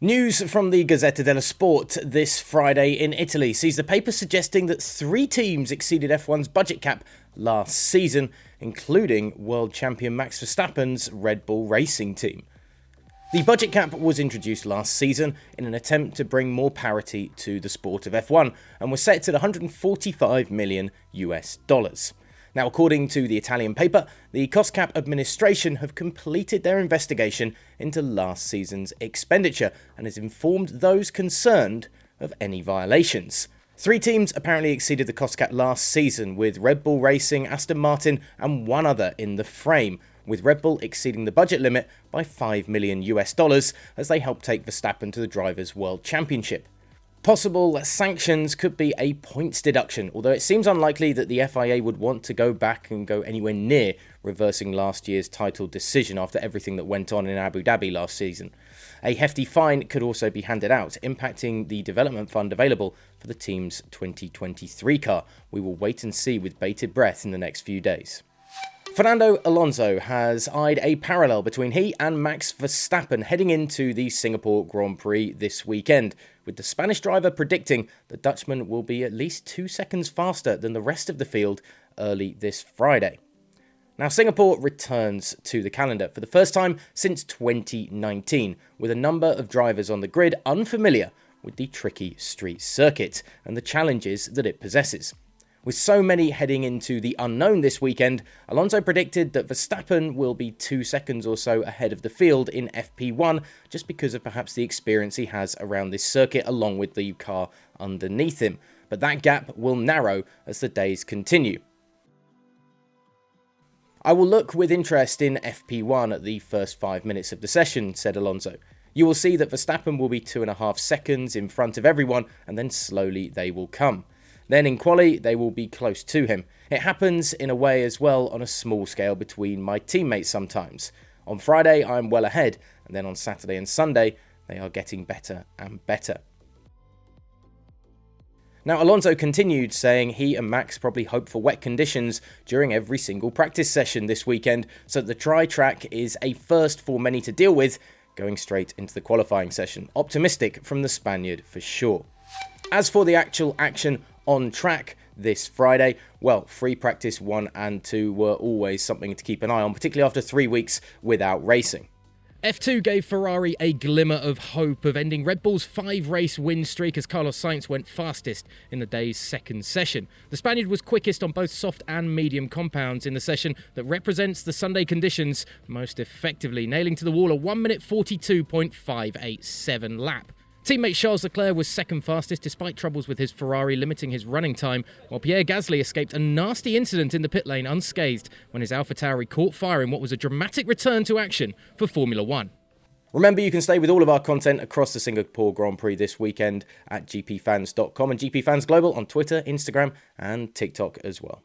News from the Gazzetta dello Sport this Friday in Italy sees the paper suggesting that 3 teams exceeded F1's budget cap last season, including world champion Max Verstappen's Red Bull Racing team. The budget cap was introduced last season in an attempt to bring more parity to the sport of F1 and was set at $145 million. Now, according to the Italian paper, the cost cap administration have completed their investigation into last season's expenditure and has informed those concerned of any violations. 3 teams apparently exceeded the cost cap last season, with Red Bull Racing, Aston Martin and one other in the frame, with Red Bull exceeding the budget limit by $5 million as they helped take Verstappen to the Drivers' World Championship. Possible sanctions could be a points deduction, although it seems unlikely that the FIA would want to go back and go anywhere near reversing last year's title decision after everything that went on in Abu Dhabi last season. A hefty fine could also be handed out, impacting the development fund available for the team's 2023 car. We will wait and see with bated breath in the next few days. Fernando Alonso has eyed a parallel between he and Max Verstappen heading into the Singapore Grand Prix this weekend, with the Spanish driver predicting the Dutchman will be at least 2 seconds faster than the rest of the field early this Friday. Now, Singapore returns to the calendar for the first time since 2019, with a number of drivers on the grid unfamiliar with the tricky street circuit and the challenges that it possesses. With so many heading into the unknown this weekend, Alonso predicted that Verstappen will be 2 seconds or so ahead of the field in FP1, just because of perhaps the experience he has around this circuit along with the car underneath him. But that gap will narrow as the days continue. "I will look with interest in FP1 at the first 5 minutes of the session," said Alonso. "You will see that Verstappen will be 2.5 seconds in front of everyone, and then slowly they will come. Then in quali, they will be close to him. It happens in a way as well on a small scale between my teammates sometimes. On Friday, I'm well ahead, and then on Saturday and Sunday, they are getting better and better." Now, Alonso continued, saying he and Max probably hope for wet conditions during every single practice session this weekend, so that the dry track is a first for many to deal with, going straight into the qualifying session. Optimistic from the Spaniard for sure. As for the actual action on track this Friday, well, free practice 1 and 2 were always something to keep an eye on, particularly after 3 weeks without racing. F2 gave Ferrari a glimmer of hope of ending Red Bull's 5-race win streak as Carlos Sainz went fastest in the day's second session. The Spaniard was quickest on both soft and medium compounds in the session that represents the Sunday conditions most effectively, nailing to the wall a 1 minute 42.587 lap. Teammate Charles Leclerc was second fastest despite troubles with his Ferrari limiting his running time, while Pierre Gasly escaped a nasty incident in the pit lane unscathed when his AlphaTauri caught fire in what was a dramatic return to action for Formula 1. Remember, you can stay with all of our content across the Singapore Grand Prix this weekend at gpfans.com and GPFans Global on Twitter, Instagram and TikTok as well.